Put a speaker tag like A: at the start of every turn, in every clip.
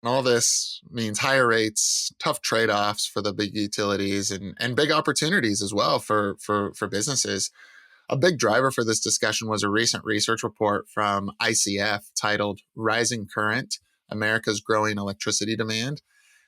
A: And all this means higher rates, tough trade-offs for the big utilities, and big opportunities as well for businesses. A big driver for this discussion was a recent research report from ICF titled Rising Current, America's Growing Electricity Demand.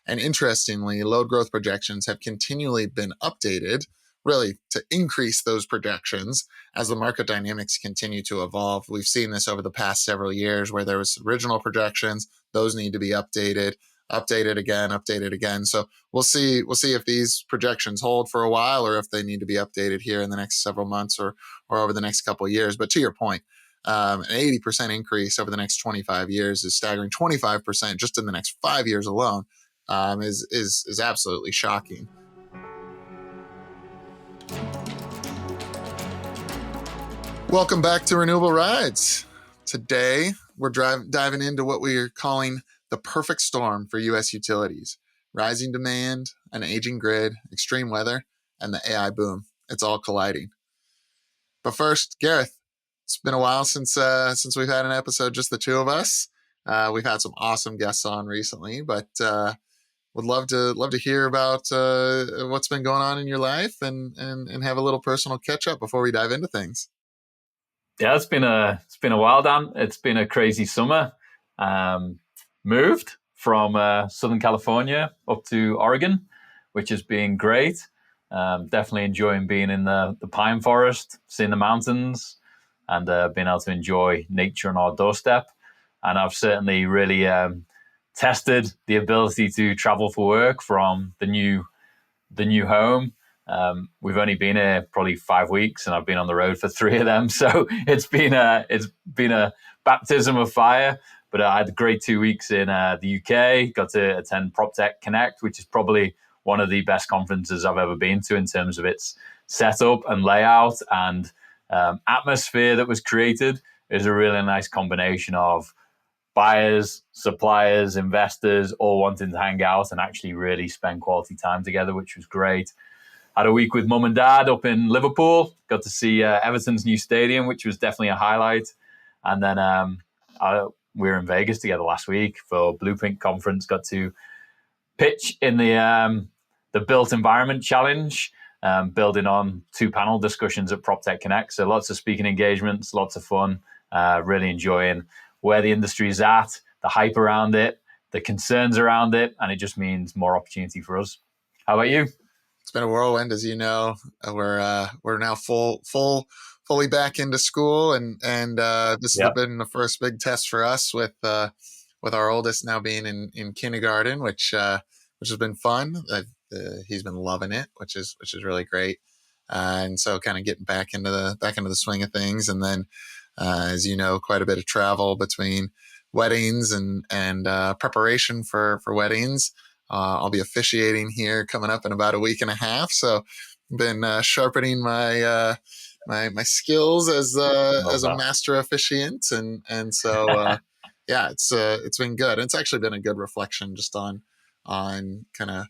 A: And interestingly, load growth projections have continually been updated, really to increase those projections as the market dynamics continue to evolve. We've seen this over the past several years where there was original projections, those need to be updated, updated again. So we'll see if these projections hold for a while or if they need to be updated here in the next several months or over the next couple of years. But to your point, an 80% increase over the next 25 years is staggering. 25% just in the next 5 years alone is absolutely shocking. Welcome back to Renewable Rides. Today, we're diving into what we are calling the perfect storm for U.S. utilities. Rising demand, an aging grid, extreme weather, and the AI boom. It's all colliding. But first, Gareth, it's been a while since we've had an episode, just the two of us. We've had some awesome guests on recently, but would love to hear about what's been going on in your life and have a little personal catch up before we dive into things.
B: Yeah, it's been a while, Dan. It's been a crazy summer. Moved from Southern California up to Oregon, which has been great. Definitely enjoying being in the pine forest, seeing the mountains, and being able to enjoy nature on our doorstep. And I've certainly really tested the ability to travel for work from the new home. We've only been here probably 5 weeks, and I've been on the road for 3 of them. So it's been a baptism of fire. But I had a great 2 weeks in the UK. Got to attend PropTech Connect, which is probably one of the best conferences I've ever been to in terms of its setup and layout and atmosphere that was created. It was a really nice combination of buyers, suppliers, investors, all wanting to hang out and actually really spend quality time together, which was great. Had a week with mum and dad up in Liverpool. Got to see Everton's new stadium, which was definitely a highlight. And then we were in Vegas together last week for Blueprint Conference. Got to pitch in the Built Environment Challenge, building on 2 panel discussions at PropTech Connect. So lots of speaking engagements, lots of fun. Really enjoying where the industry is at, the hype around it, the concerns around it, and it just means more opportunity for us. How about you?
A: It's been a whirlwind, as you know. We're now fully back into school, and this has been the first big test for us with our oldest now being in kindergarten, which has been fun. He's been loving it, which is really great. And so, kind of getting back into the swing of things, and then, as you know, quite a bit of travel between weddings and preparation for weddings. I'll be officiating here coming up in about a week and a half, so been sharpening my my skills as a master officiant, and so yeah, it's been good. It's actually been a good reflection just on kind of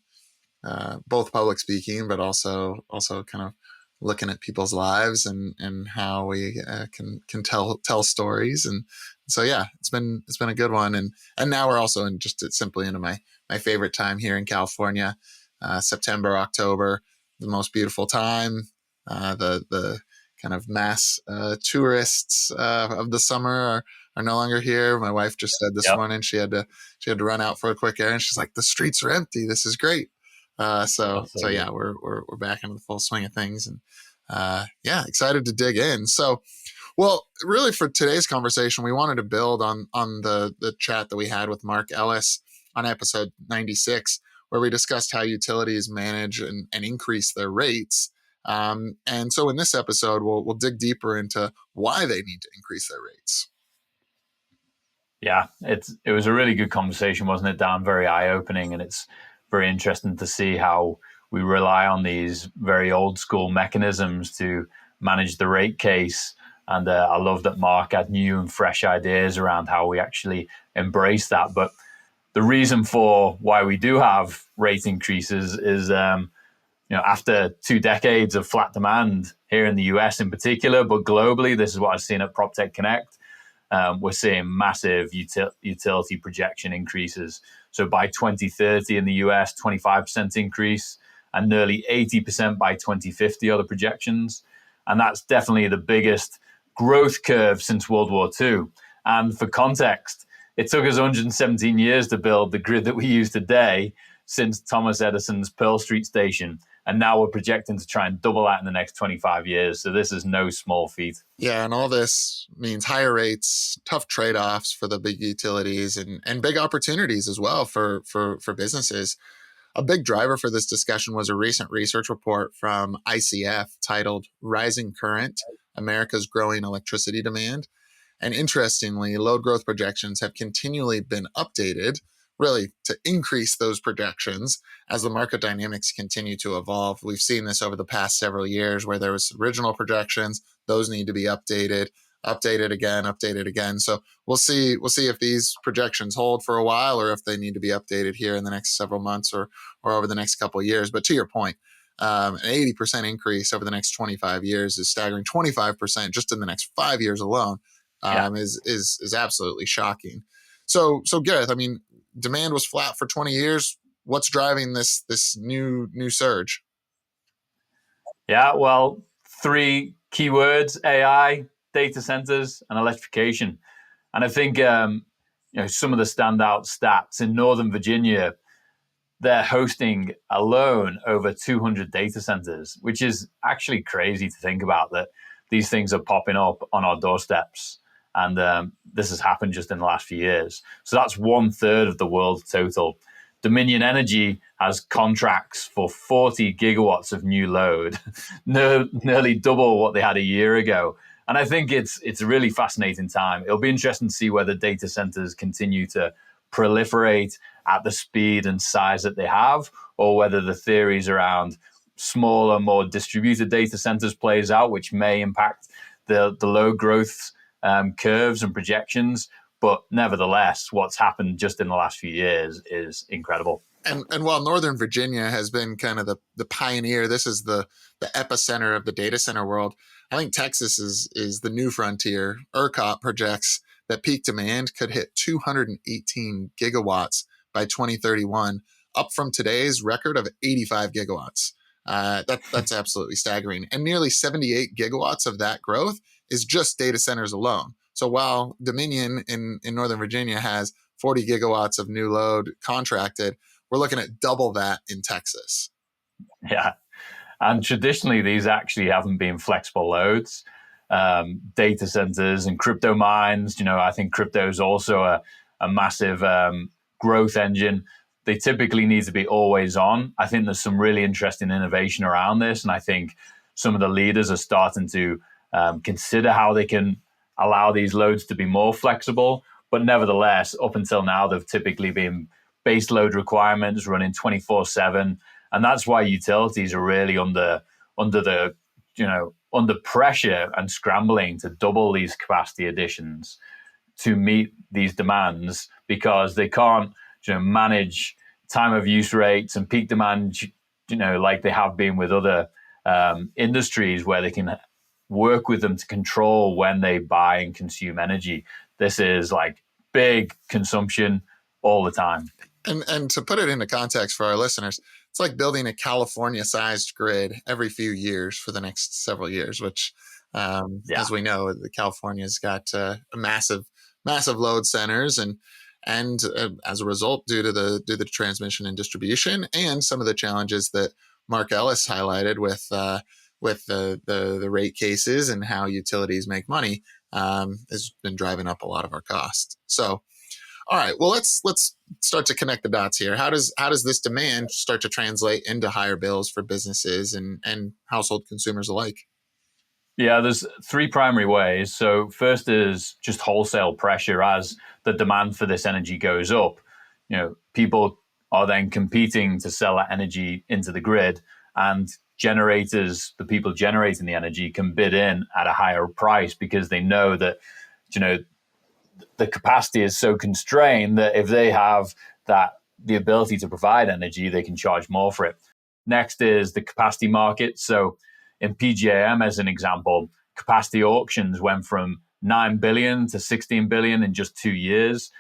A: both public speaking, but also kind of looking at people's lives and how we can tell stories. And so yeah, it's been a good one. And now we're also simply into my favorite time here in California. September, October, the most beautiful time. The kind of mass tourists of the summer are no longer here. My wife just said this morning she had to run out for a quick errand. She's like, the streets are empty. This is great. So yeah, we're back into the full swing of things, and yeah, excited to dig in. So, well, really for today's conversation, we wanted to build on the chat that we had with Mark Ellis on episode 96, where we discussed how utilities manage and increase their rates. And so in this episode, we'll dig deeper into why they need to increase their rates.
B: Yeah, it was a really good conversation, wasn't it, Dan? Very eye-opening, and it's very interesting to see how we rely on these very old school mechanisms to manage the rate case. And I love that Mark had new and fresh ideas around how we actually embrace that. But the reason for why we do have rate increases is, after 2 decades of flat demand here in the US in particular, but globally, this is what I've seen at PropTech Connect. We're seeing massive utility projection increases. So by 2030 in the US, 25% increase, and nearly 80% by 2050 are the projections. And that's definitely the biggest growth curve since World War II. And for context, it took us 117 years to build the grid that we use today since Thomas Edison's Pearl Street station. And now we're projecting to try and double that in the next 25 years. So this is no small feat.
A: Yeah, and all this means higher rates, tough trade-offs for the big utilities, and big opportunities as well for businesses. A big driver for this discussion was a recent research report from ICF titled Rising Current, America's Growing Electricity Demand. And interestingly, load growth projections have continually been updated, really to increase those projections as the market dynamics continue to evolve. We've seen this over the past several years where there was original projections, those need to be updated again. So we'll see if these projections hold for a while or if they need to be updated here in the next several months or over the next couple of years. But to your point, an 80% increase over the next 25 years is staggering. 25% just in the next 5 years alone is absolutely shocking. So Gareth, I mean, demand was flat for 20 years. What's driving this new surge?
B: Yeah, well, three keywords: AI, data centers, and electrification. And I think some of the standout stats in Northern Virginia, they're hosting alone over 200 data centers, which is actually crazy to think about, that these things are popping up on our doorsteps. And this has happened just in the last few years. So that's 1/3 of the world's total. Dominion Energy has contracts for 40 gigawatts of new load, nearly double what they had a year ago. And I think it's a really fascinating time. It'll be interesting to see whether data centers continue to proliferate at the speed and size that they have, or whether the theories around smaller, more distributed data centers plays out, which may impact the load growth curves and projections. But nevertheless, what's happened just in the last few years is incredible.
A: And while Northern Virginia has been kind of the pioneer, this is the epicenter of the data center world. I think Texas is the new frontier. ERCOT projects that peak demand could hit 218 gigawatts by 2031, up from today's record of 85 gigawatts. That's absolutely staggering. And nearly 78 gigawatts of that growth is just data centers alone. So while Dominion in Northern Virginia has 40 gigawatts of new load contracted, we're looking at double that in Texas.
B: Yeah. And traditionally, these actually haven't been flexible loads. Data centers and crypto mines, I think crypto is also a massive growth engine. They typically need to be always on. I think there's some really interesting innovation around this. And I think some of the leaders are starting to consider how they can allow these loads to be more flexible. But nevertheless, up until now, they've typically been base load requirements running 24/7. And that's why utilities are really under pressure and scrambling to double these capacity additions to meet these demands, because they can't manage time of use rates and peak demand, like they have been with other industries where they can work with them to control when they buy and consume energy. This is like big consumption all the time.
A: And to put it into context for our listeners, it's like building a California-sized grid every few years for the next several years, which, as we know, California's got massive load centers, and as a result, due to the transmission and distribution, and some of the challenges that Mark Ellis highlighted with the rate cases and how utilities make money, has been driving up a lot of our costs. So, all right, well, let's start to connect the dots here. How does this demand start to translate into higher bills for businesses and household consumers alike?
B: Yeah, there's three primary ways. So first is just wholesale pressure. As the demand for this energy goes up, people are then competing to sell that energy into the grid, and generators, the people generating the energy, can bid in at a higher price because they know that the capacity is so constrained that if they have the ability to provide energy, they can charge more for it. Next is the capacity market. So in PJM, as an example, capacity auctions went from 9 billion to 16 billion in just 2 years.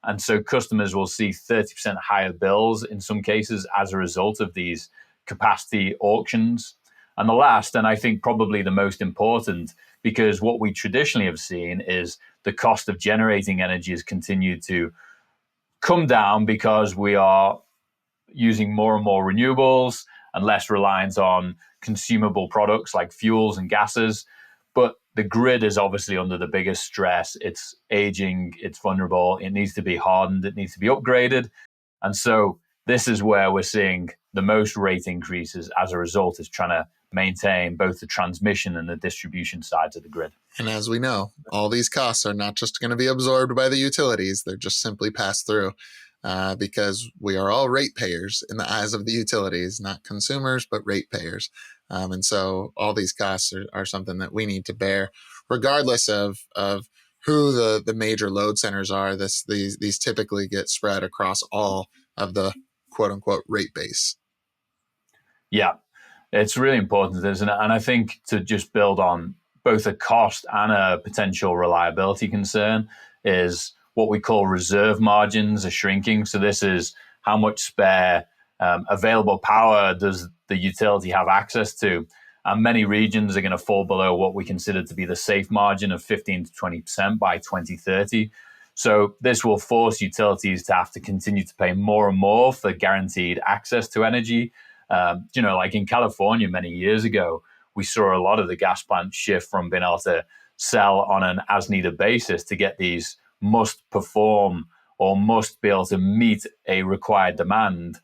B: And so customers will see 30% higher bills in some cases as a result of these capacity auctions. And the last, and I think probably the most important, because what we traditionally have seen is the cost of generating energy has continued to come down because we are using more and more renewables and less reliance on consumable products like fuels and gases. But the grid is obviously under the biggest stress. It's aging, it's vulnerable, it needs to be hardened, it needs to be upgraded. And so this is where we're seeing the most rate increases as a result, is trying to maintain both the transmission and the distribution sides of the grid.
A: And as we know, all these costs are not just going to be absorbed by the utilities, they're just simply passed through. Because we are all ratepayers in the eyes of the utilities, not consumers, but ratepayers. And so all these costs are something that we need to bear, regardless of who the major load centers are. These typically get spread across all of the quote unquote rate base.
B: Yeah, it's really important, isn't it? And I think to just build on both a cost and a potential reliability concern is what we call reserve margins are shrinking. So this is how much spare available power does the utility have access to. And many regions are going to fall below what we consider to be the safe margin of 15 to 20% by 2030. So this will force utilities to have to continue to pay more and more for guaranteed access to energy. Like in California many years ago, we saw a lot of the gas plants shift from being able to sell on an as-needed basis to get these must perform or must be able to meet a required demand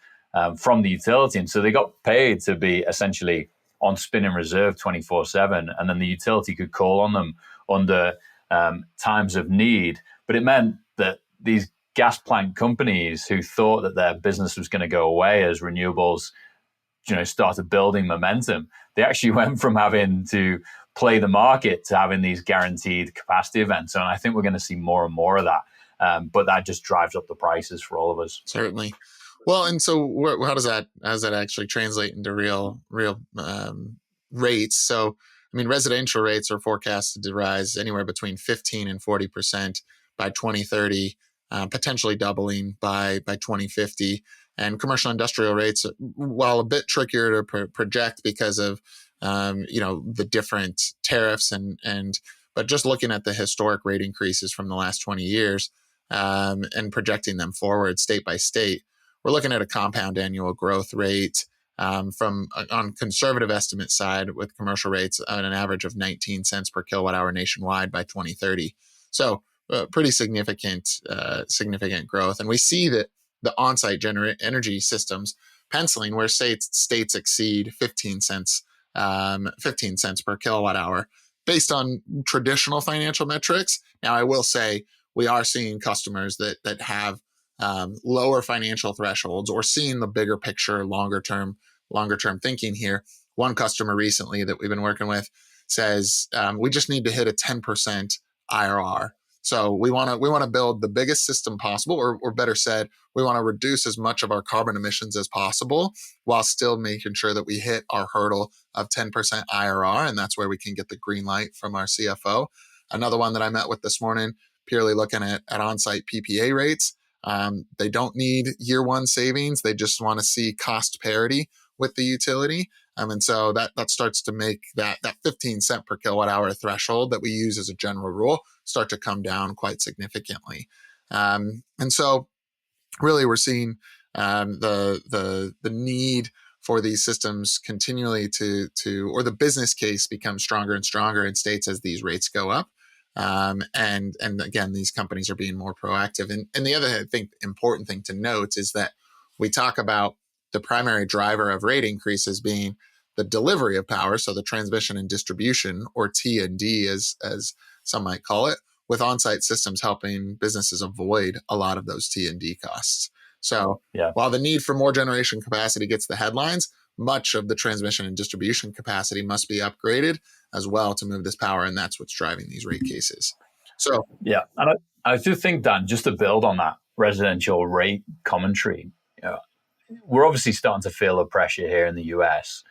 B: from the utility. And so they got paid to be essentially on spinning reserve 24/7. And then the utility could call on them under times of need. But it meant that these gas plant companies who thought that their business was going to go away as renewables started building momentum, they actually went from having to play the market to having these guaranteed capacity events. And I think we're going to see more and more of that. But that just drives up the prices for all of us.
A: Certainly. Well, and so how does that actually translate into real rates? So, I mean, residential rates are forecasted to rise anywhere between 15 and 40% by 2030, potentially doubling by 2050. And commercial industrial rates, while a bit trickier to project because of the different tariffs but just looking at the historic rate increases from the last 20 years and projecting them forward state by state, we're looking at a compound annual growth rate from on conservative estimate side with commercial rates at an average of 19 cents per kilowatt hour nationwide by 2030. So pretty significant growth. And we see that the on-site energy systems penciling where states exceed 15 cents per kilowatt hour based on traditional financial metrics. Now, I will say we are seeing customers that have lower financial thresholds or seeing the bigger picture, longer term thinking here. One customer recently that we've been working with says we just need to hit a 10% IRR. So we want to build the biggest system possible, or better said, we want to reduce as much of our carbon emissions as possible while still making sure that we hit our hurdle of 10% IRR, and that's where we can get the green light from our CFO. Another one that I met with this morning, purely looking at on-site PPA rates. They don't need year one savings. They just want to see cost parity with the utility. And so that starts to make that 15 cent per kilowatt hour threshold that we use as a general rule start to come down quite significantly. And so really we're seeing the need for these systems continually to or the business case becomes stronger and stronger in states as these rates go up. And again, these companies are being more proactive. And the other, I think, important thing to note is that we talk about the primary driver of rate increases being the delivery of power, so the transmission and distribution, or T&D as some might call it, with on-site systems helping businesses avoid a lot of those T&D costs. So while the need for more generation capacity gets the headlines, much of the transmission and distribution capacity must be upgraded as well to move this power, and that's what's driving these rate cases. So
B: and I do think, Dan, just to build on that residential rate commentary, we're obviously starting to feel the pressure here in the US,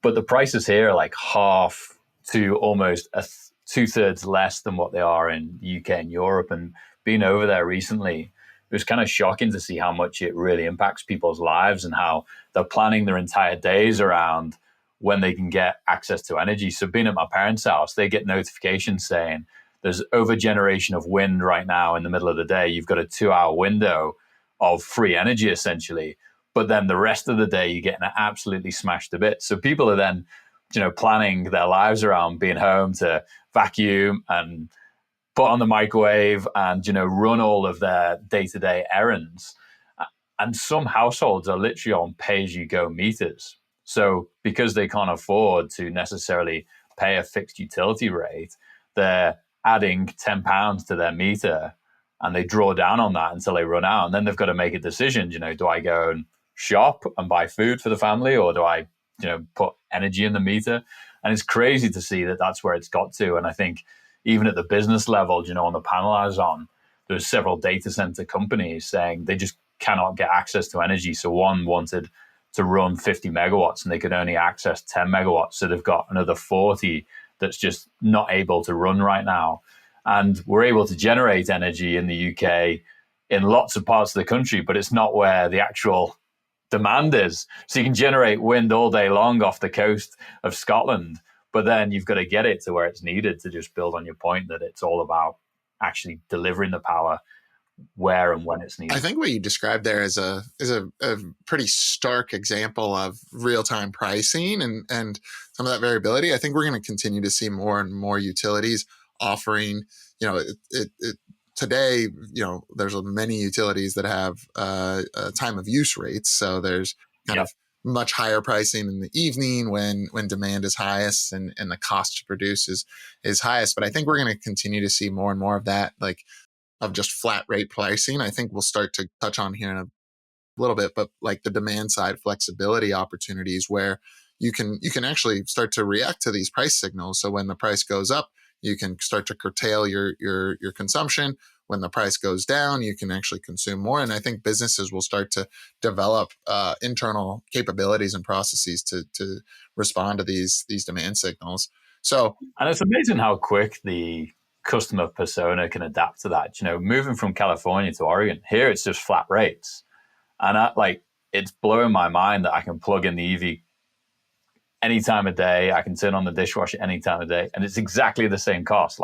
B: but the prices here are like half to almost 2/3 less than what they are in the UK and Europe. And being over there recently, it was kind of shocking to see how much it really impacts people's lives and how they're planning their entire days around when they can get access to energy. So being at my parents' house, they get notifications saying there's over generation of wind right now in the middle of the day. You've got a 2 hour window of free energy essentially. But then the rest of the day, you're getting absolutely smashed to bits. So people are then, planning their lives around being home to vacuum and put on the microwave and, run all of their day-to-day errands. And some households are literally on pay-as-you-go meters. So because they can't afford to necessarily pay a fixed utility rate, they're adding £10 to their meter and they draw down on that until they run out. And then they've got to make a decision, do I go and shop and buy food for the family, or do I, put energy in the meter? And it's crazy to see that that's where it's got to. And I think even at the business level, on the panel I was on, there's several data center companies saying they just cannot get access to energy. So one wanted to run 50 megawatts and they could only access 10 megawatts. So they've got another 40 that's just not able to run right now. And we're able to generate energy in the UK in lots of parts of the country, but it's not where the actual demand is. So you can generate wind all day long off the coast of Scotland, but then you've got to get it to where it's needed, to just build on your point that it's all about actually delivering the power where and when it's needed.
A: I think what you described there is a pretty stark example of real-time pricing and some of that variability. I think we're going to continue to see more and more utilities offering, today, there's many utilities that have time of use rates. So there's kind of much higher pricing in the evening when demand is highest and the cost to produce is highest. But I think we're going to continue to see more and more of that, like of just flat rate pricing. I think we'll start to touch on here in a little bit, but like the demand side flexibility opportunities where you can actually start to react to these price signals. So when the price goes up, you can start to curtail your consumption. When the price goes down, you can actually consume more. And I think businesses will start to develop internal capabilities and processes to respond to these demand signals.
B: And it's amazing how quick the customer persona can adapt to that. Moving from California to Oregon, here it's just flat rates. And it's blowing my mind that I can plug in the EV any time of day. I can turn on the dishwasher any time of day, and it's exactly the same cost.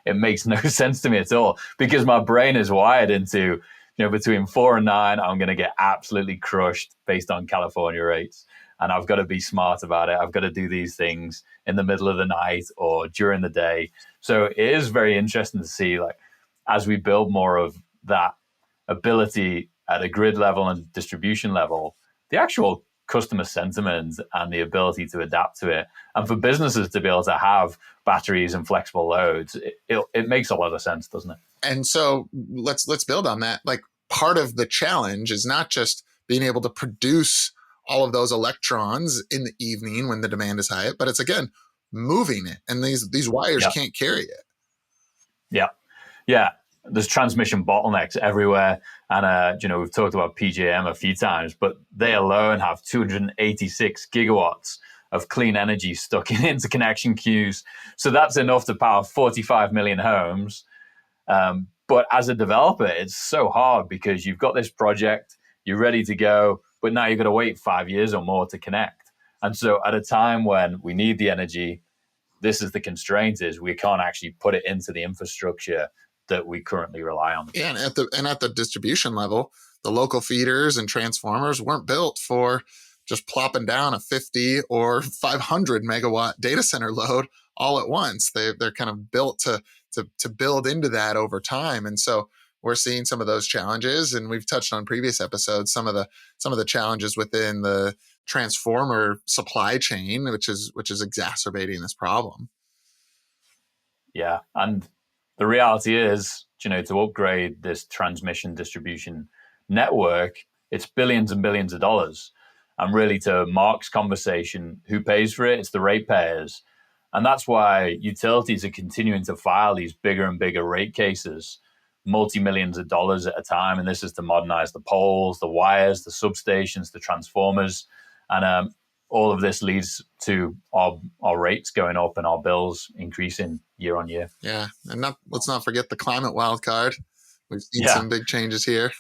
B: It makes no sense to me at all, because my brain is wired into, between 4 and 9, I'm going to get absolutely crushed based on California rates. And I've got to be smart about it. I've got to do these things in the middle of the night or during the day. So it is very interesting to see, as we build more of that ability at a grid level and distribution level, the actual customer sentiment and the ability to adapt to it. And for businesses to be able to have batteries and flexible loads, it makes a lot of sense, doesn't it?
A: And so let's build on that. Part of the challenge is not just being able to produce all of those electrons in the evening when the demand is high, but it's, again, moving it. And these wires can't carry it.
B: Yeah. Yeah. There's transmission bottlenecks everywhere. And, we've talked about PJM a few times, but they alone have 286 gigawatts of clean energy stuck in interconnection queues. So that's enough to power 45 million homes. But as a developer, it's so hard because you've got this project, you're ready to go, but now you've got to wait 5 years or more to connect. And so at a time when we need the energy, this is the constraint, is we can't actually put it into the infrastructure that we currently rely on.
A: Yeah, and at the distribution level, the local feeders and transformers weren't built for just plopping down a 50 or 500 megawatt data center load all at once. They're kind of built to build into that over time. And so we're seeing some of those challenges, and we've touched on previous episodes some of the challenges within the transformer supply chain, which is exacerbating this problem.
B: Yeah, and the reality is, to upgrade this transmission distribution network, it's billions and billions of dollars. And really, to Mark's conversation, who pays for it? It's the ratepayers. And that's why utilities are continuing to file these bigger and bigger rate cases, multi-millions of dollars at a time. And this is to modernize the poles, the wires, the substations, the transformers. And all of this leads to our rates going up and our bills increasing year on year.
A: Yeah. And let's not forget the climate wild card. We've seen some big changes here.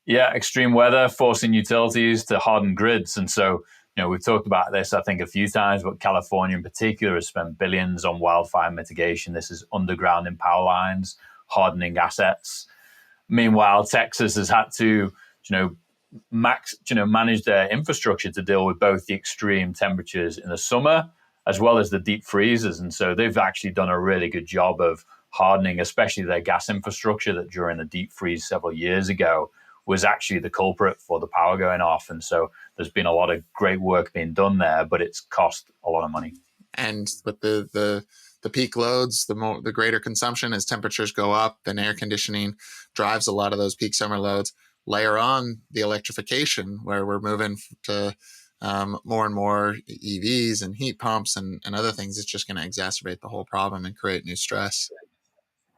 B: Yeah, extreme weather forcing utilities to harden grids. And so, we've talked about this, I think, a few times, but California in particular has spent billions on wildfire mitigation. This is undergrounding power lines, hardening assets. Meanwhile, Texas has had to, manage their infrastructure to deal with both the extreme temperatures in the summer as well as the deep freezes. And so they've actually done a really good job of hardening, especially their gas infrastructure that during the deep freeze several years ago was actually the culprit for the power going off. And so there's been a lot of great work being done there, but it's cost a lot of money.
A: And with the peak loads, the greater consumption as temperatures go up, then air conditioning drives a lot of those peak summer loads. Layer on the electrification, where we're moving to more and more EVs and heat pumps and other things. It's just going to exacerbate the whole problem and create new stress.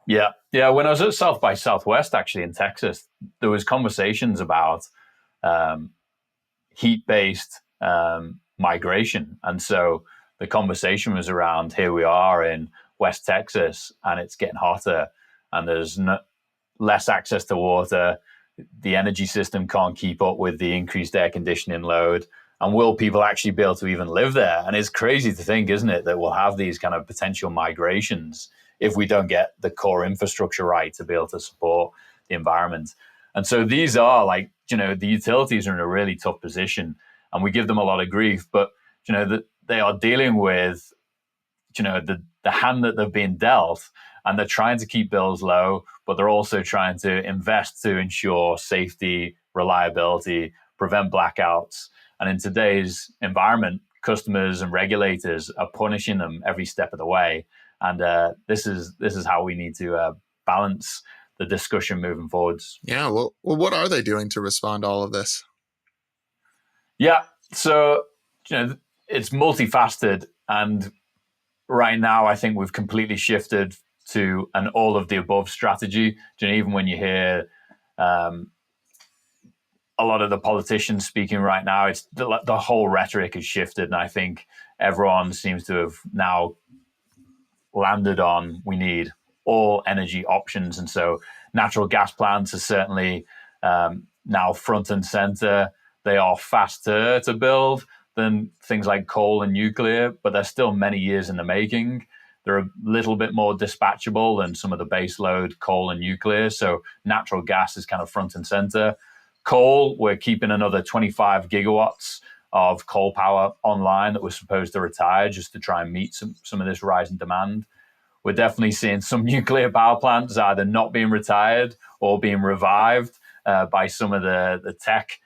B: Yeah, yeah. When I was at South by Southwest, actually in Texas, there was conversations about um, heat-based migration, and so the conversation was around here we are in West Texas, and it's getting hotter, and there's less access to water. The energy system can't keep up with the increased air conditioning load. And will people actually be able to even live there? And it's crazy to think, isn't it, that we'll have these kind of potential migrations if we don't get the core infrastructure right to be able to support the environment. And so these are like, the utilities are in a really tough position and we give them a lot of grief, but, they are dealing with, the hand that they've been dealt, and they're trying to keep bills low, but they're also trying to invest to ensure safety, reliability, prevent blackouts. And in today's environment, customers and regulators are punishing them every step of the way. And this is how we need to balance the discussion moving forwards.
A: Yeah. Well, what are they doing to respond to all of this?
B: Yeah. So, it's multifaceted. And right now, I think we've completely shifted to an all of the above strategy. Even when you hear a lot of the politicians speaking right now, it's the whole rhetoric has shifted. And I think everyone seems to have now landed on we need all energy options. And so natural gas plants are certainly now front and center. They are faster to build than things like coal and nuclear, but they're still many years in the making. They're a little bit more dispatchable than some of the base load coal and nuclear. So natural gas is kind of front and center. Coal, we're keeping another 25 gigawatts of coal power online that was supposed to retire just to try and meet some of this rising demand. We're definitely seeing some nuclear power plants either not being retired or being revived by some of the tech,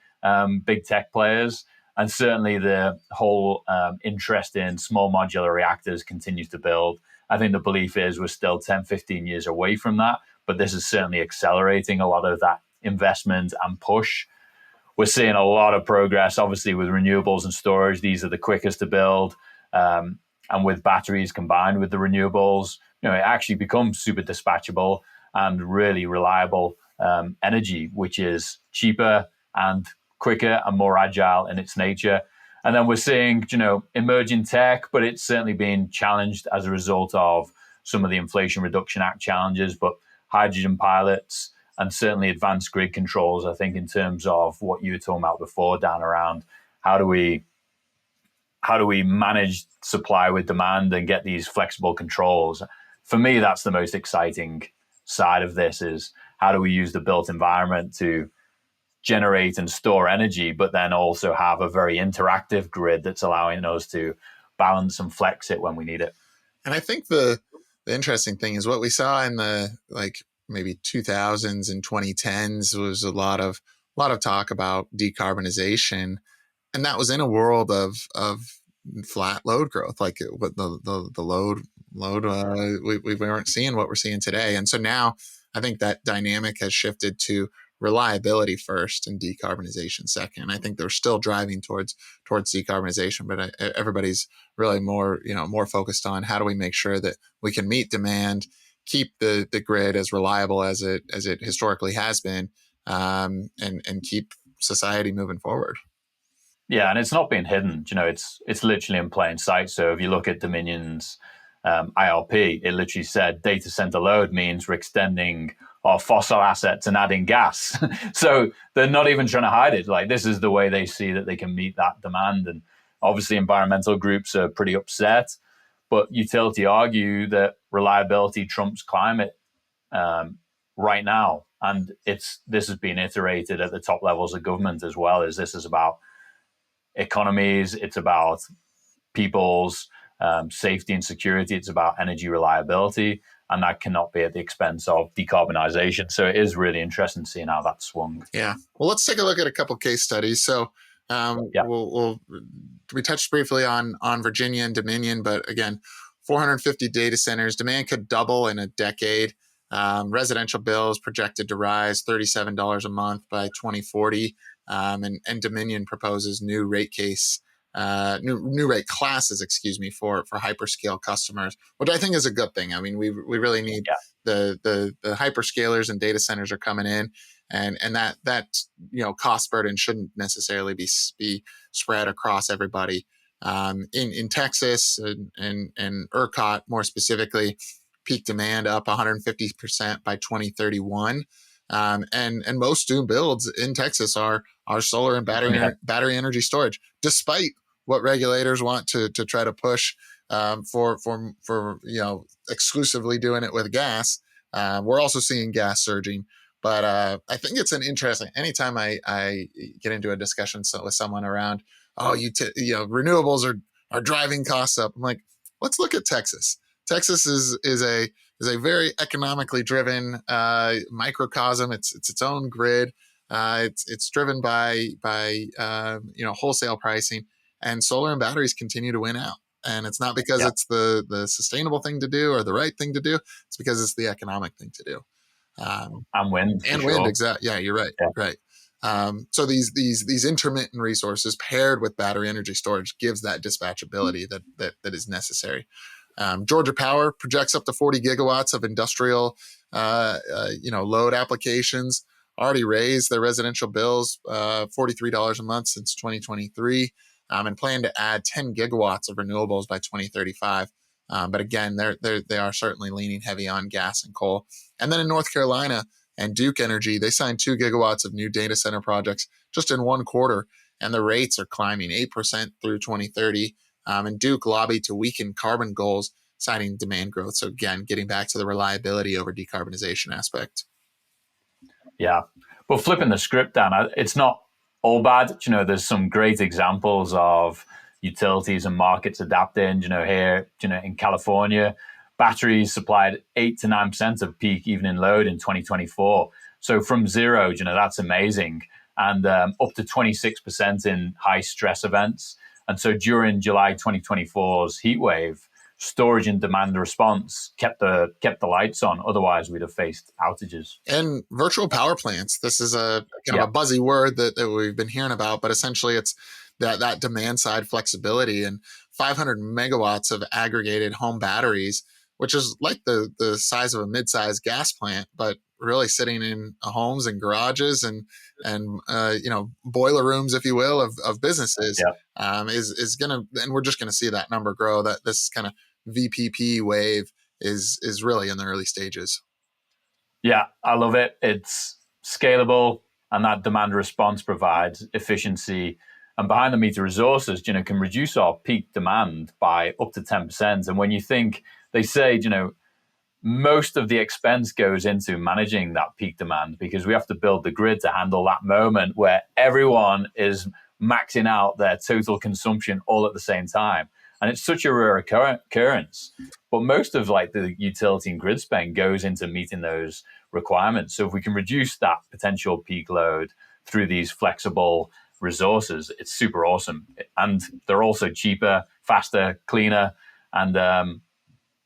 B: big tech players. And certainly the whole interest in small modular reactors continues to build. I think the belief is we're still 10, 15 years away from that, but this is certainly accelerating a lot of that investment and push. We're seeing a lot of progress, obviously, with renewables and storage. These are the quickest to build. And with batteries combined with the renewables, it actually becomes super dispatchable and really reliable energy, which is cheaper and quicker and more agile in its nature. And then we're seeing, emerging tech, but it's certainly been challenged as a result of some of the Inflation Reduction Act challenges, but hydrogen pilots and certainly advanced grid controls, I think, in terms of what you were talking about before, Dan, around how do we manage supply with demand and get these flexible controls. For me, that's the most exciting side of this, is how do we use the built environment to generate and store energy, but then also have a very interactive grid that's allowing us to balance and flex it when we need it.
A: And I think the interesting thing is what we saw in the maybe 2000s and 2010s was a lot of talk about decarbonization, and that was in a world of flat load growth, like the load we weren't seeing what we're seeing today. And so now I think that dynamic has shifted to reliability first and decarbonization second. I think they're still driving towards decarbonization, but everybody's really more focused on how do we make sure that we can meet demand, keep the grid as reliable as it historically has been, and keep society moving forward.
B: Yeah, and it's not being hidden. It's literally in plain sight. So if you look at Dominion's IRP, it literally said data center load means we're extending our fossil assets and add in gas. So they're not even trying to hide it. Like, this is the way they see that they can meet that demand. And obviously environmental groups are pretty upset, but utility argue that reliability trumps climate right now. And this has been iterated at the top levels of government as well. As this is about economies, it's about people's safety and security, it's about energy reliability, and that cannot be at the expense of decarbonisation. So it is really interesting seeing how that swung.
A: Yeah. Well, let's take a look at a couple case studies. So we touched briefly on Virginia and Dominion, but again, 450 data centers. Demand could double in a decade. Residential bills projected to rise $37 a month by 2040. And Dominion proposes new rate classes, for hyperscale customers, which I think is a good thing. I mean, we really need the hyperscalers and data centers are coming in, and that cost burden shouldn't necessarily be spread across everybody. In Texas and ERCOT more specifically, peak demand up 150% by 2031. And most new builds in Texas are solar and battery energy storage, despite what regulators want to try to push for exclusively doing it with gas. We're also seeing gas surging. But I think it's an interesting. Anytime I get into a discussion with someone around, renewables are driving costs up, I'm like, let's look at Texas. Texas is a very economically driven microcosm. It's its own grid. It's driven by wholesale pricing, and solar and batteries continue to win out. And it's not because it's the sustainable thing to do or the right thing to do. It's because it's the economic thing to do.
B: And wind,
A: exactly. Yeah, you're right. Right. So these intermittent resources paired with battery energy storage gives that dispatchability that is necessary. Georgia Power projects up to 40 gigawatts of industrial, load applications. Already raised their residential bills $43 a month since 2023, and plan to add 10 gigawatts of renewables by 2035. But again, they are certainly leaning heavy on gas and coal. And then in North Carolina and Duke Energy, they signed 2 gigawatts of new data center projects just in one quarter, and the rates are climbing 8% through 2030. And Duke lobbied to weaken carbon goals, citing demand growth. So again, getting back to the reliability over decarbonization aspect.
B: Yeah, but flipping the script, Dan, it's not all bad. There's some great examples of utilities and markets adapting. Here, in California, batteries supplied 8 to 9% of peak evening load in 2024. So from zero, that's amazing. And up to 26% in high stress events. And so during July 2024's heat wave, storage and demand response kept the lights on. Otherwise, we'd have faced outages.
A: And virtual power plants. This is a kind of a buzzy word that we've been hearing about, but essentially it's that demand side flexibility and 500 megawatts of aggregated home batteries, which is like the size of a mid-sized gas plant, but really sitting in homes and garages and boiler rooms, if you will, of businesses, is gonna, and we're just gonna see that number grow. That this kind of VPP wave is really in the early stages.
B: Yeah, I love it. It's scalable, and that demand response provides efficiency. And behind the meter resources, can reduce our peak demand by up to 10%. And when you think, they say, most of the expense goes into managing that peak demand, because we have to build the grid to handle that moment where everyone is maxing out their total consumption all at the same time. And it's such a rare occurrence. But most of the utility and grid spend goes into meeting those requirements. So if we can reduce that potential peak load through these flexible resources, it's super awesome. And they're also cheaper, faster, cleaner, and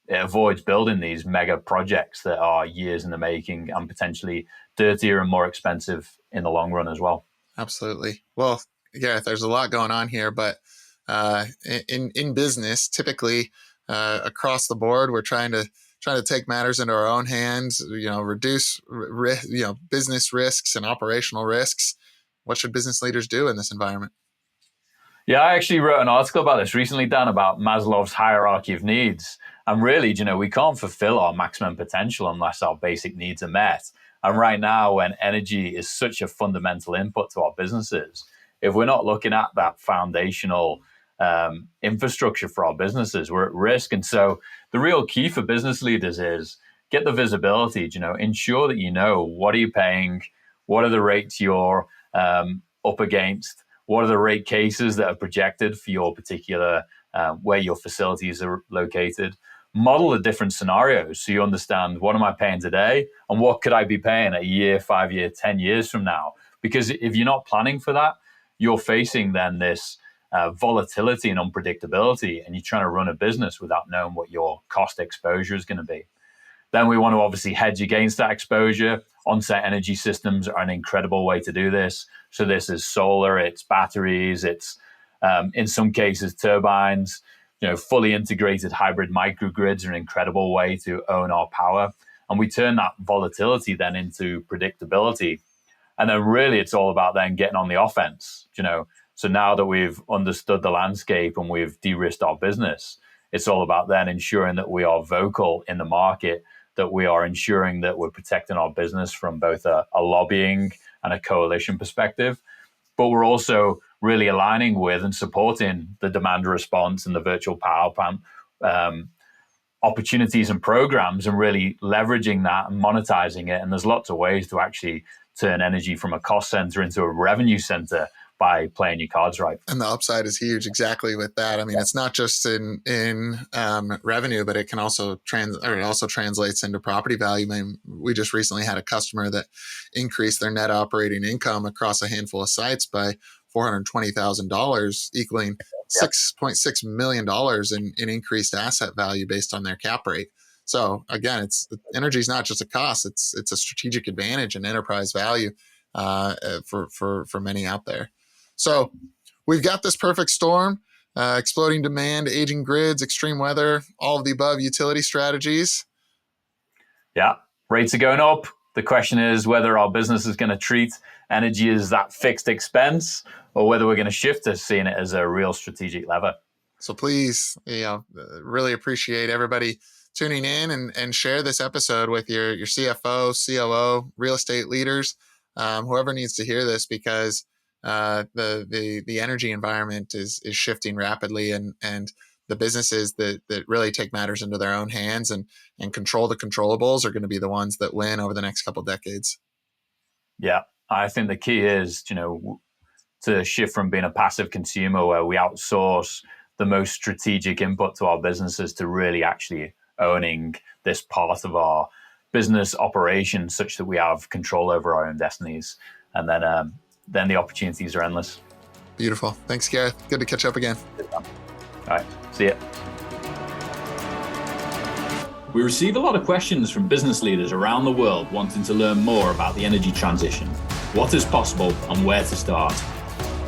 B: it avoids building these mega projects that are years in the making and potentially dirtier and more expensive in the long run as well.
A: Absolutely. Well, Gareth, there's a lot going on here, but in business, typically across the board, we're trying to take matters into our own hands. Reduce business risks and operational risks. What should business leaders do in this environment?
B: Yeah, I actually wrote an article about this recently, Dan, about Maslow's hierarchy of needs. And really, we can't fulfill our maximum potential unless our basic needs are met. And right now, when energy is such a fundamental input to our businesses, if we're not looking at that foundational infrastructure for our businesses, we're at risk. And so the real key for business leaders is get the visibility, ensure that you know what are you paying, what are the rates you're up against, what are the rate cases that are projected for your particular where your facilities are located. Model the different scenarios so you understand what am I paying today and what could I be paying a year, 5 year, 10 years from now. Because if you're not planning for that, you're facing then this volatility and unpredictability, and you're trying to run a business without knowing what your cost exposure is going to be. Then we want to obviously hedge against that exposure. On-site energy systems are an incredible way to do this. So this is solar, it's batteries, it's in some cases turbines. Fully integrated hybrid microgrids are an incredible way to own our power. And we turn that volatility then into predictability. And then really it's all about then getting on the offense, So now that we've understood the landscape and we've de-risked our business, it's all about then ensuring that we are vocal in the market, that we are ensuring that we're protecting our business from both a lobbying and a coalition perspective. But we're also really aligning with and supporting the demand response and the virtual power plant opportunities and programs, and really leveraging that and monetizing it. And there's lots of ways to actually turn energy from a cost center into a revenue center by playing your cards right.
A: And the upside is huge exactly with that. I mean, It's not just in revenue, but it can also translates into property value. I mean, we just recently had a customer that increased their net operating income across a handful of sites by $420,000, equaling $6.6 million in increased asset value based on their cap rate. So again, energy is not just a cost; it's a strategic advantage and enterprise value for many out there. So we've got this perfect storm: exploding demand, aging grids, extreme weather, all of the above utility strategies.
B: Yeah, rates are going up. The question is whether our business is going to treat energy as that fixed expense, or whether we're going to shift to seeing it as a real strategic lever.
A: So please, really appreciate everybody tuning in and share this episode with your CFO, COO, real estate leaders, whoever needs to hear this, because the energy environment is shifting rapidly, and the businesses that really take matters into their own hands and control the controllables are going to be the ones that win over the next couple of decades.
B: Yeah, I think the key is, to shift from being a passive consumer where we outsource the most strategic input to our businesses to really actually owning this part of our business operation such that we have control over our own destinies. And then the opportunities are endless.
A: Beautiful. Thanks, Gareth. Good to catch up again.
B: All right. See ya. We receive a lot of questions from business leaders around the world wanting to learn more about the energy transition, what is possible, and where to start.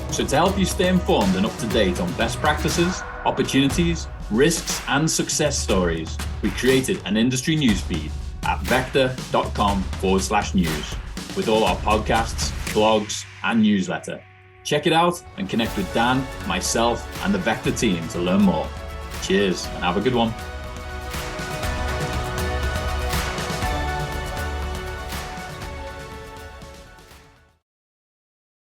B: So to help you stay informed and up to date on best practices, opportunities, risks, and success stories, we created an industry newsfeed at VECKTA.com/news with all our podcasts, blogs, and newsletter. Check it out and connect with Dan, myself, and the VECKTA team to learn more. Cheers and have a good one.